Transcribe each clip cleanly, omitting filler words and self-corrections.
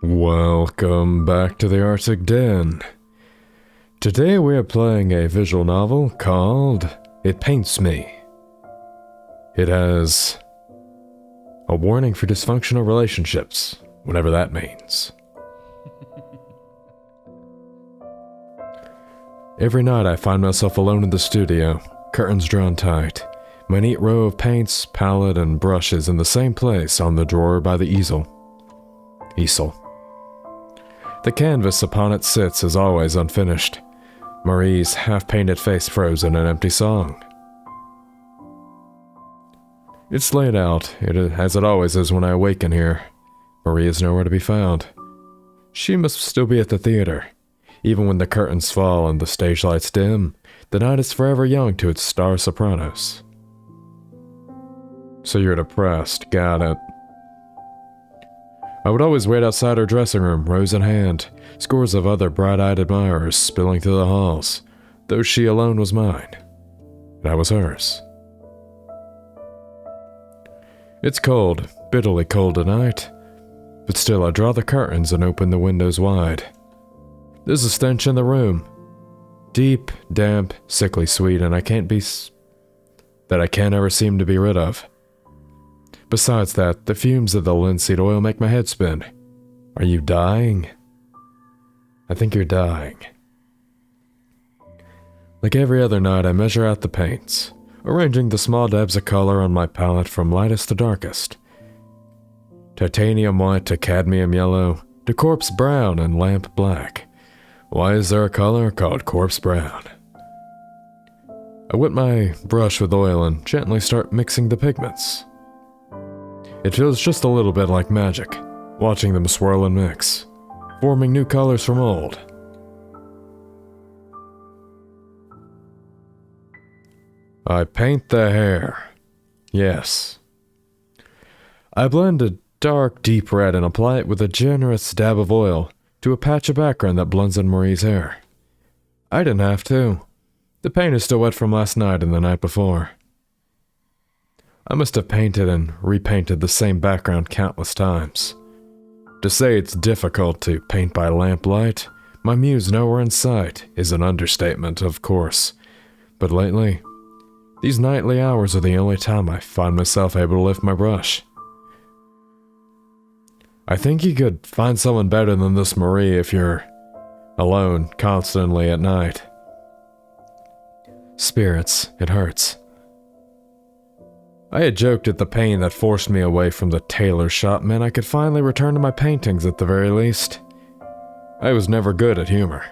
Welcome back to the Arctic Den. Today we are playing a visual novel called It Paints Me. It has a warning for dysfunctional relationships, whatever that means. Every night I find myself alone in the studio, curtains drawn tight, my neat row of paints, palette, and brushes in the same place on the drawer by the easel. The canvas upon it sits, as always, unfinished, Marie's half-painted face frozen in empty song. It's laid out, as it always is when I awaken here. Marie is nowhere to be found. She must still be at the theater. Even when the curtains fall and the stage lights dim, the night is forever young to its star sopranos. So you're depressed, got it. I would always wait outside her dressing room, rose in hand, scores of other bright-eyed admirers spilling through the halls, though she alone was mine, and I was hers. It's cold, bitterly cold tonight, but still I draw the curtains and open the windows wide. There's a stench in the room, deep, damp, sickly sweet, and I can't ever seem to be rid of. Besides that, the fumes of the linseed oil make my head spin. Are you dying? I think you're dying. Like every other night, I measure out the paints, arranging the small dabs of color on my palette from lightest to darkest. Titanium white to cadmium yellow, to corpse brown and lamp black. Why is there a color called corpse brown? I wet my brush with oil and gently start mixing the pigments. It feels just a little bit like magic, watching them swirl and mix, forming new colors from old. I paint the hair. Yes. I blend a dark, deep red and apply it with a generous dab of oil to a patch of background that blends in Marie's hair. I didn't have to. The paint is still wet from last night and the night before. I must have painted and repainted the same background countless times. To say it's difficult to paint by lamplight, my muse nowhere in sight, is an understatement, of course. But lately, these nightly hours are the only time I find myself able to lift my brush. I think you could find someone better than this Marie if you're alone constantly at night. Spirits, it hurts. I had joked at the pain that forced me away from the tailor shop meant I could finally return to my paintings at the very least. I was never good at humor.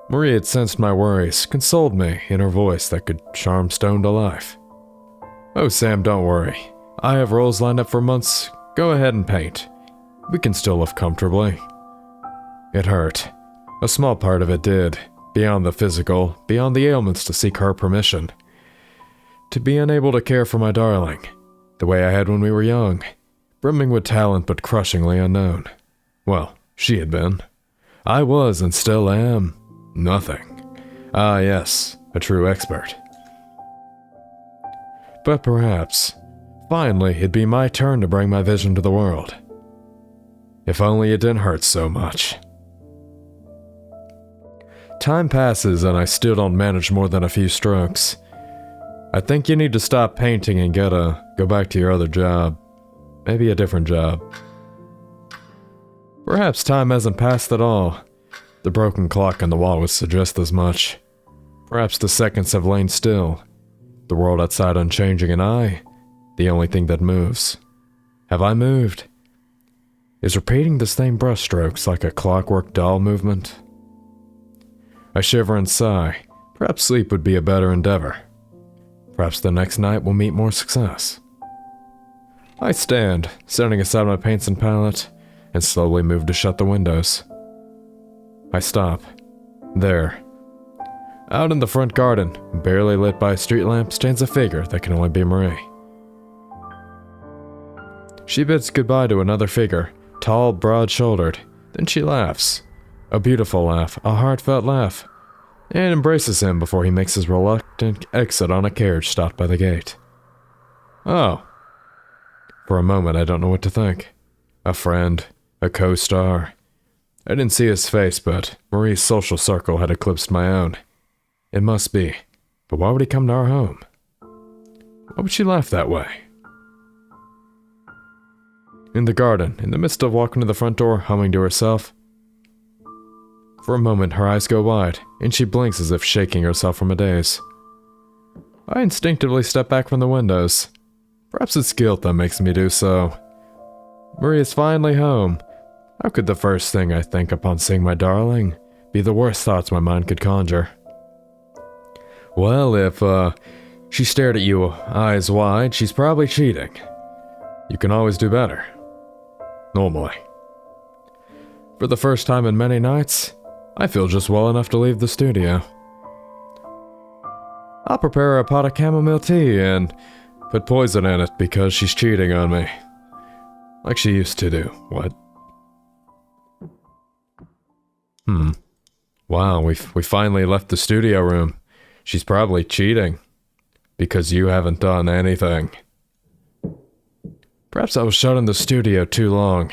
Marie had sensed my worries, consoled me in her voice that could charm stone to life. "Oh, Sam, don't worry. I have roles lined up for months. Go ahead and paint. We can still live comfortably." It hurt. A small part of it did, beyond the physical, beyond the ailments to seek her permission. To be unable to care for my darling, the way I had when we were young, brimming with talent but crushingly unknown. Well, she had been. I was and still am nothing. Ah, yes, a true expert. But perhaps, finally, it'd be my turn to bring my vision to the world. If only it didn't hurt so much. Time passes and I still don't manage more than a few strokes. I think you need to stop painting and go back to your other job. Maybe a different job. Perhaps time hasn't passed at all. The broken clock on the wall would suggest as much. Perhaps the seconds have lain still. The world outside unchanging and I, the only thing that moves. Have I moved? Is repeating the same brushstrokes like a clockwork doll movement? I shiver and sigh. Perhaps sleep would be a better endeavor. Perhaps the next night will meet more success. I stand, setting aside my paints and palette, and slowly move to shut the windows. I stop. There. Out in the front garden, barely lit by a street lamp, stands a figure that can only be Marie. She bids goodbye to another figure, tall, broad-shouldered. Then she laughs. A beautiful laugh, a heartfelt laugh, and embraces him before he makes his reluctant exit on a carriage stopped by the gate. Oh. For a moment I don't know what to think. A friend, A co-star. I didn't see his face, but Marie's social circle had eclipsed my own. It must be. But why would he come to our home? Why would she laugh that way? In the garden, in the midst of walking to the front door, humming to herself. For a moment, her eyes go wide, and she blinks as if shaking herself from a daze. I instinctively step back from the windows. Perhaps it's guilt that makes me do so. Marie is finally home. How could the first thing I think upon seeing my darling be the worst thoughts my mind could conjure? Well, if, she stared at you eyes wide, she's probably cheating. You can always do better. Normally. For the first time in many nights, I feel just well enough to leave the studio. I'll prepare her a pot of chamomile tea and put poison in it because she's cheating on me. Like she used to do. What? Wow, we finally left the studio room. She's probably cheating. Because you haven't done anything. Perhaps I was shut in the studio too long.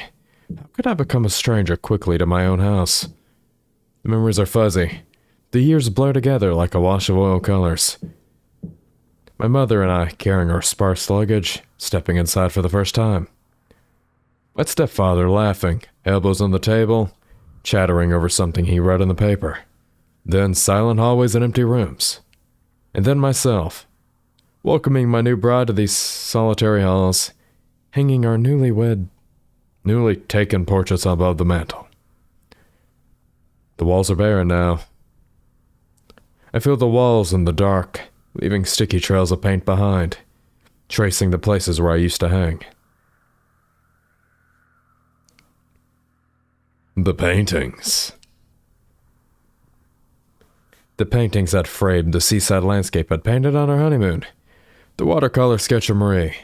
How could I become a stranger quickly to my own house? The memories are fuzzy. The years blur together like a wash of oil colors. My mother and I carrying our sparse luggage, stepping inside for the first time. My stepfather laughing, elbows on the table, chattering over something he read in the paper. Then silent hallways and empty rooms. And then myself, welcoming my new bride to these solitary halls, hanging our newly taken portraits above the mantel. The walls are barren now. I feel the walls in the dark, leaving sticky trails of paint behind, tracing the places where I used to hang. The paintings. The paintings that framed the seaside landscape I'd painted on our honeymoon. The watercolor sketch of Marie,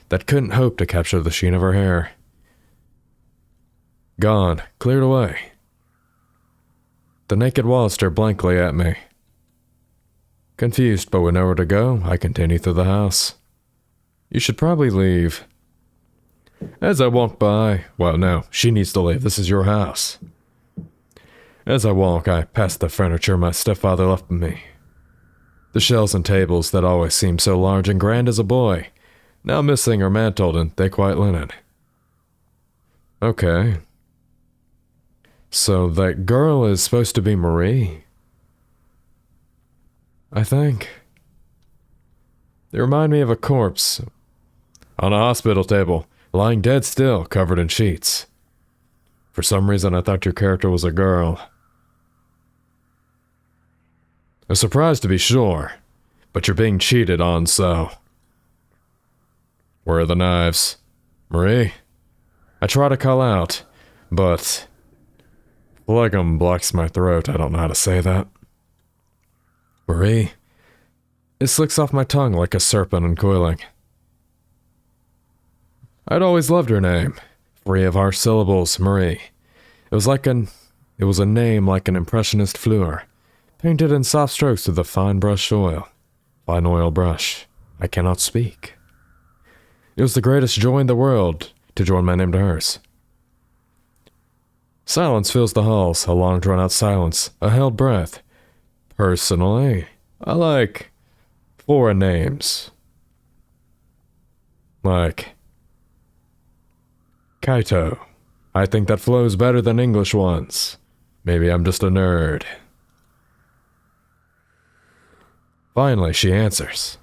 that couldn't hope to capture the sheen of her hair. Gone, cleared away. The naked walls stare blankly at me. Confused but with nowhere to go, I continue through the house. You should probably leave. As I walk by, well, no, she needs to leave, this is your house. As I walk, I pass the furniture my stepfather left me. The shelves and tables that always seemed so large and grand as a boy, now missing or mantled and they quite linen. Okay. So that girl is supposed to be Marie? I think. They remind me of a corpse on a hospital table, lying dead still, covered in sheets. For some reason, I thought your character was a girl. A surprise to be sure, but you're being cheated on, so. Where are the knives? Marie? I try to call out, but phlegm blocks my throat. I don't know how to say that. Marie? It slicks off my tongue like a serpent uncoiling. I'd always loved her name, free of harsh syllables, Marie. It was a name like an impressionist fleur, painted in soft strokes with a fine oil brush. I cannot speak. It was the greatest joy in the world to join my name to hers. Silence fills the halls, a long drawn-out silence, a held breath. Personally, I like foreign names. Like Kaito. I think that flows better than English ones. Maybe I'm just a nerd. Finally, she answers.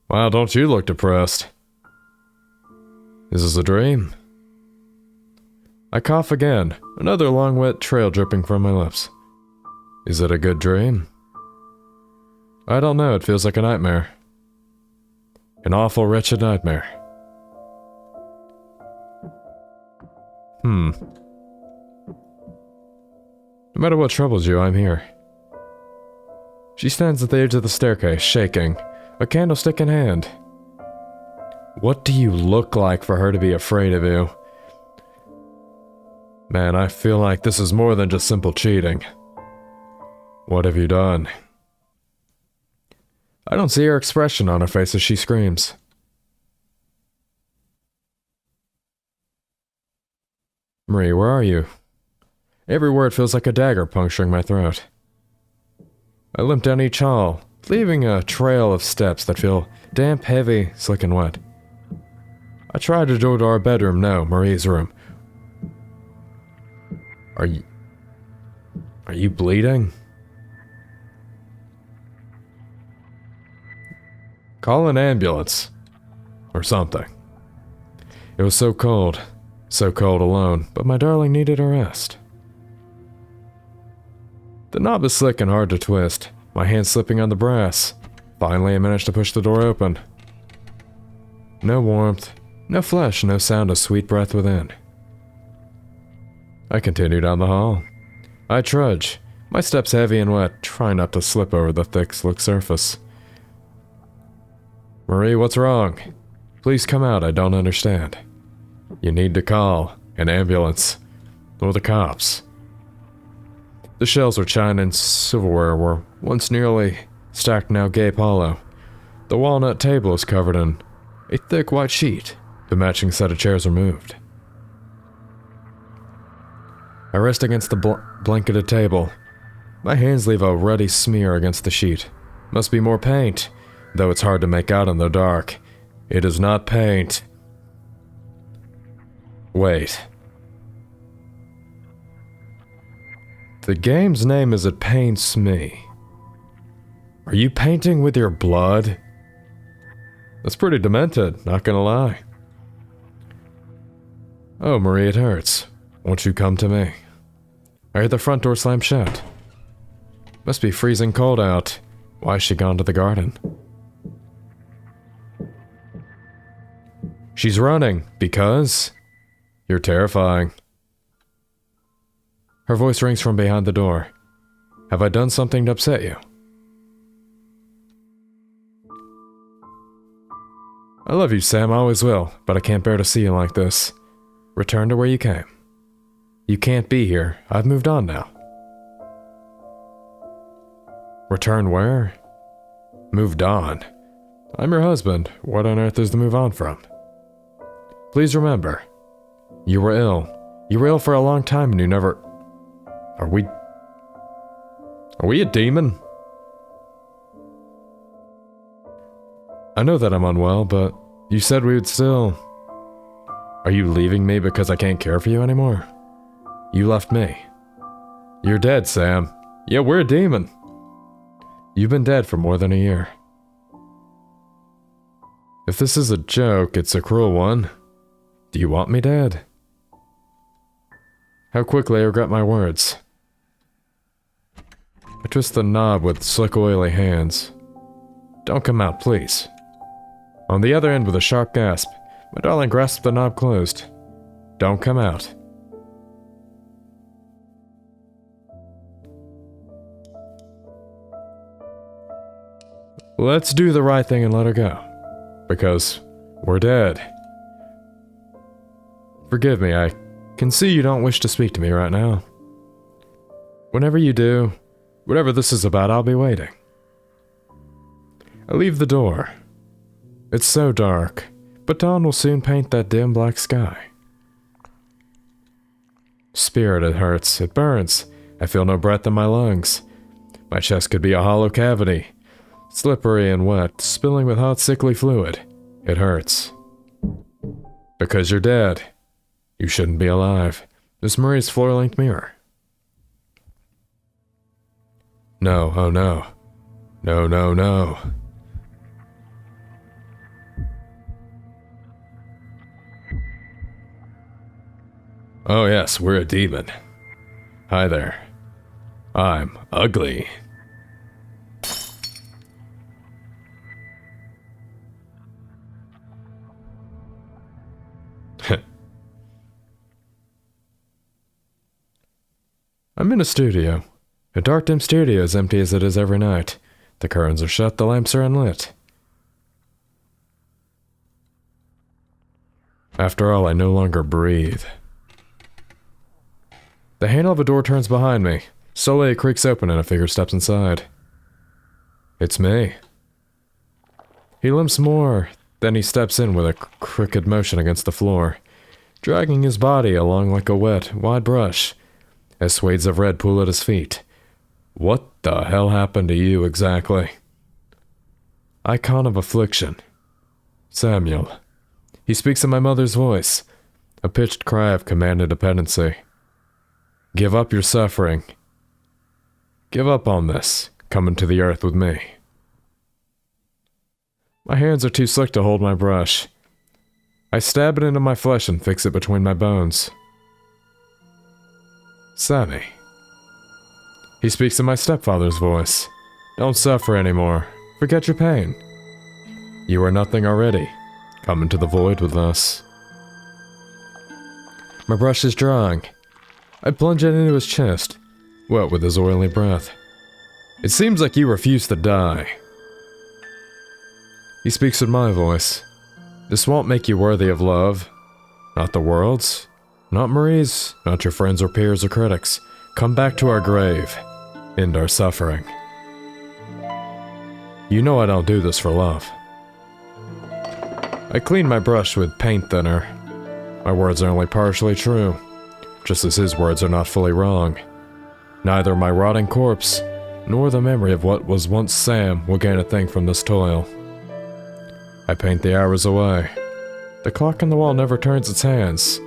Wow, don't you look depressed? Is this a dream? I cough again, another long wet trail dripping from my lips. Is it a good dream? I don't know, it feels like a nightmare. An awful, wretched nightmare. No matter what troubles you, I'm here. She stands at the edge of the staircase, shaking, a candlestick in hand. What do you look like for her to be afraid of you? Man, I feel like this is more than just simple cheating. What have you done? I don't see her expression on her face as she screams. Marie, where are you? Every word feels like a dagger puncturing my throat. I limp down each hall, leaving a trail of steps that feel damp, heavy, slick, and wet. I try to go to our bedroom, no, Marie's room. Are you bleeding? Call an ambulance. Or something. It was so cold alone, but my darling needed a rest. The knob is slick and hard to twist, my hand slipping on the brass. Finally, I managed to push the door open. No warmth, no flesh, no sound of sweet breath within. I continue down the hall. I trudge, my steps heavy and wet, trying not to slip over the thick, slick surface. Marie, what's wrong? Please come out, I don't understand. You need to call an ambulance, or the cops. The shelves of china and silverware were once nearly stacked, now gape hollow. The walnut table is covered in a thick white sheet. The matching set of chairs are moved. I rest against the blanketed table. My hands leave a ruddy smear against the sheet. Must be more paint, though it's hard to make out in the dark. It is not paint. Wait. The game's name is It Paints Me. Are you painting with your blood? That's pretty demented, not gonna lie. Oh, Marie, it hurts. Won't you come to me? I heard the front door slam shut. Must be freezing cold out. Why has she gone to the garden? She's running, because... You're terrifying. Her voice rings from behind the door. Have I done something to upset you? I love you, Sam, I always will, but I can't bear to see you like this. Return to where you came. You can't be here. I've moved on now. Return where? Moved on. I'm your husband. What on earth is to move on from? Please remember, you were ill. You were ill for a long time and you never... Are we a demon? I know that I'm unwell, but you said we would still... Are you leaving me because I can't care for you anymore? You left me. You're dead, Sam. Yeah, we're a demon. You've been dead for more than a year. If this is a joke, it's a cruel one. Do you want me dead? How quickly I regret my words. I twist the knob with slick, oily hands. Don't come out, please. On the other end, with a sharp gasp, my darling grasped the knob closed. Don't come out. Let's do the right thing and let her go. Because we're dead. Forgive me, I can see you don't wish to speak to me right now. Whenever you do, whatever this is about, I'll be waiting. I leave the door. It's so dark, but dawn will soon paint that dim black sky. Spirit, it hurts, it burns. I feel no breath in my lungs. My chest could be a hollow cavity, slippery and wet, spilling with hot, sickly fluid. It hurts. Because you're dead. You shouldn't be alive. This Marie's floor-length mirror. No, oh no. No, no, no. Oh yes, we're a demon. Hi there. I'm ugly. I'm in a studio. A dark, dim studio as empty as it is every night. The curtains are shut, the lamps are unlit. After all, I no longer breathe. The handle of a door turns behind me. Slowly it creaks open and a figure steps inside. It's me. He limps more, then he steps in with a crooked motion against the floor. dragging his body along like a wet, wide brush, as swathes of red pool at his feet. What the hell happened to you exactly? Icon of affliction. Samuel. He speaks in my mother's voice, a pitched cry of commanded dependency. Give up your suffering. Give up on this. Come into the earth with me. My hands are too slick to hold my brush. I stab it into my flesh and fix it between my bones. Sammy. He speaks in my stepfather's voice. Don't suffer anymore. Forget your pain. You are nothing already. Come into the void with us. My brush is drying. I plunge it into his chest, wet with his oily breath. It seems like you refuse to die. He speaks in my voice. This won't make you worthy of love. Not the world's. Not Marie's. Not your friends or peers or critics. Come back to our grave. End our suffering. You know I don't do this for love. I clean my brush with paint thinner. My words are only partially true, just as his words are not fully wrong. Neither my rotting corpse, nor the memory of what was once Sam will gain a thing from this toil. I paint the hours away. The clock on the wall never turns its hands.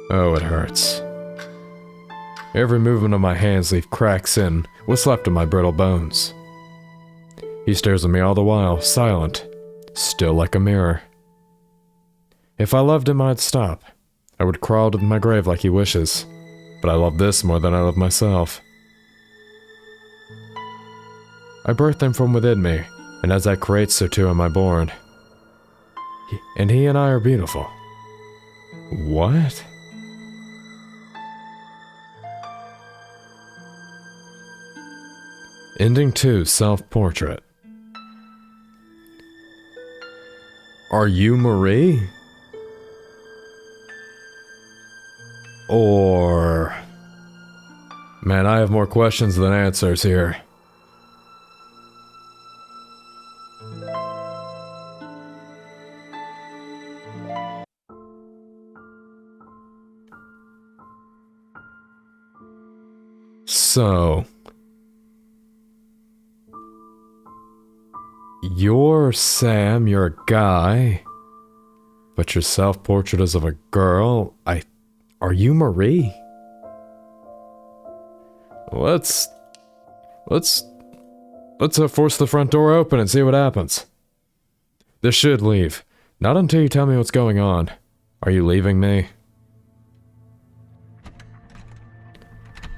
Oh, it hurts. Every movement of my hands leave cracks in what's left of my brittle bones. He stares at me all the while, silent, still like a mirror. If I loved him, I'd stop. I would crawl to my grave like he wishes, but I love this more than I love myself. I birthed him from within me, and as I create, so too am I born. He and I are beautiful. What? Ending 2, self-portrait. Are you Marie? Or... Man, I have more questions than answers here. So... You're Sam, you're a guy, but your self-portrait is of a girl. Are you Marie? Let's force the front door open and see what happens. This should leave. Not until you tell me what's going on. Are you leaving me?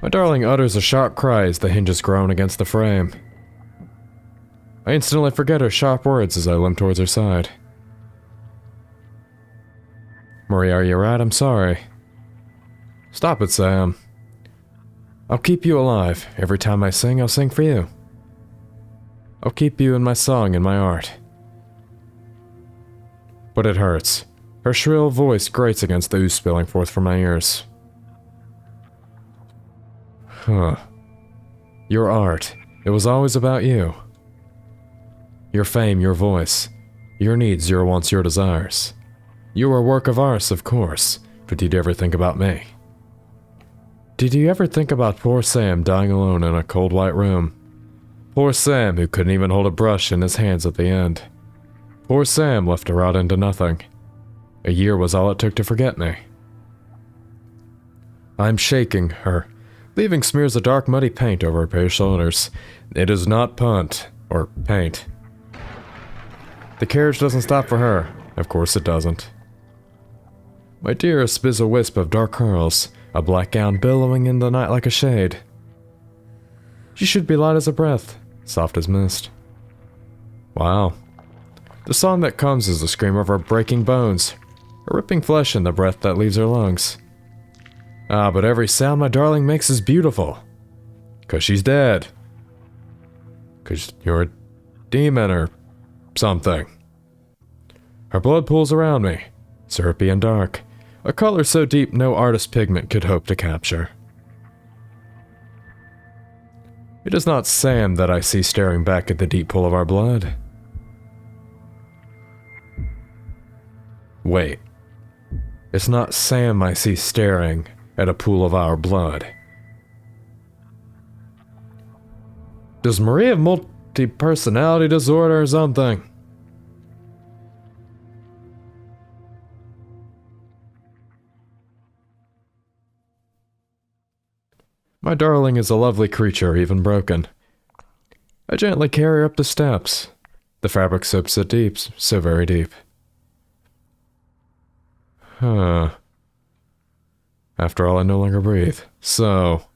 My darling utters a sharp cry as the hinges groan against the frame. I instantly forget her sharp words as I limp towards her side. Marie, are you right? I'm sorry. Stop it, Sam. I'll keep you alive. Every time I sing, I'll sing for you. I'll keep you in my song and my art. But it hurts. Her shrill voice grates against the ooze spilling forth from my ears. Huh. Your art. It was always about you. Your fame, your voice. Your needs, your wants, your desires. You were a work of art, of course, but did you ever think about me? Did you ever think about poor Sam dying alone in a cold white room? Poor Sam who couldn't even hold a brush in his hands at the end. Poor Sam left to rot into nothing. A year was all it took to forget me. I'm shaking her, leaving smears of dark muddy paint over her pale shoulders. It is not punt, or paint. The carriage doesn't stop for her. Of course it doesn't. My dearest is a wisp of dark curls, a black gown billowing in the night like a shade. She should be light as a breath, soft as mist. Wow. The song that comes is the scream of her breaking bones, her ripping flesh in the breath that leaves her lungs. Ah, but every sound my darling makes is beautiful. 'Cause she's dead. 'Cause you're a demon or something. Her blood pools around me, syrupy and dark, a color so deep no artist's pigment could hope to capture. It is not Sam that I see staring back at the deep pool of our blood. Wait. It's not Sam I see staring at a pool of our blood. Does Marie have multi-personality disorder or something? My darling is a lovely creature, even broken. I gently carry her up the steps. The fabric soaks so deep, so very deep. Huh. After all, I no longer breathe. So...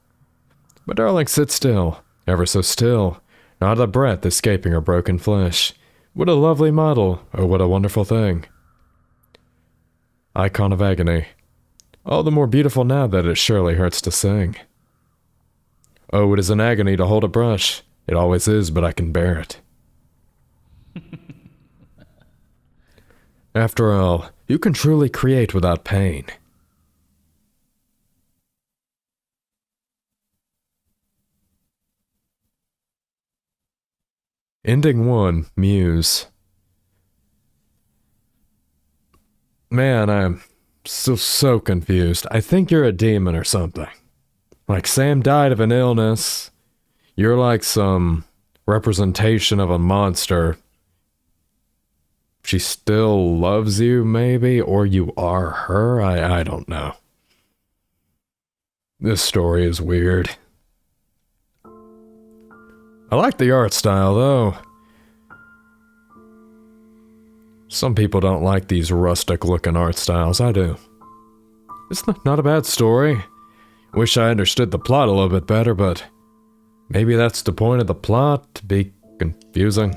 My darling, sit still. Ever so still. Not a breath escaping her broken flesh. What a lovely model. Oh, what a wonderful thing. Icon of agony. All the more beautiful now that it surely hurts to sing. Oh, it is an agony to hold a brush. It always is, but I can bear it. After all, you can truly create without pain. Ending 1, Muse. Man, I'm so confused. I think you're a demon or something. Like Sam died of an illness. You're like some representation of a monster. She still loves you, maybe? Or you are her? I don't know. This story is weird. I like the art style, though. Some people don't like these rustic-looking art styles. I do. It's not a bad story. Wish I understood the plot a little bit better, but maybe that's the point of the plot, to be confusing.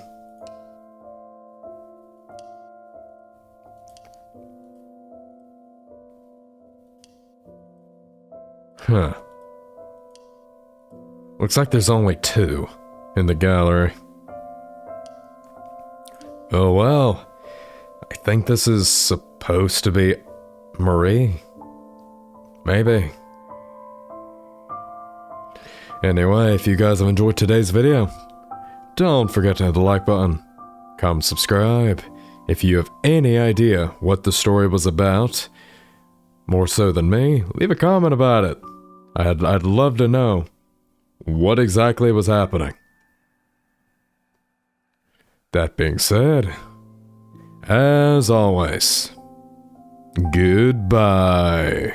Huh. Looks like there's only 2 in the gallery. Oh well. I think this is supposed to be Marie. Maybe. Anyway, if you guys have enjoyed today's video, don't forget to hit the like button, comment, subscribe. If you have any idea what the story was about, more so than me, leave a comment about it. I'd love to know what exactly was happening. That being said, as always, goodbye.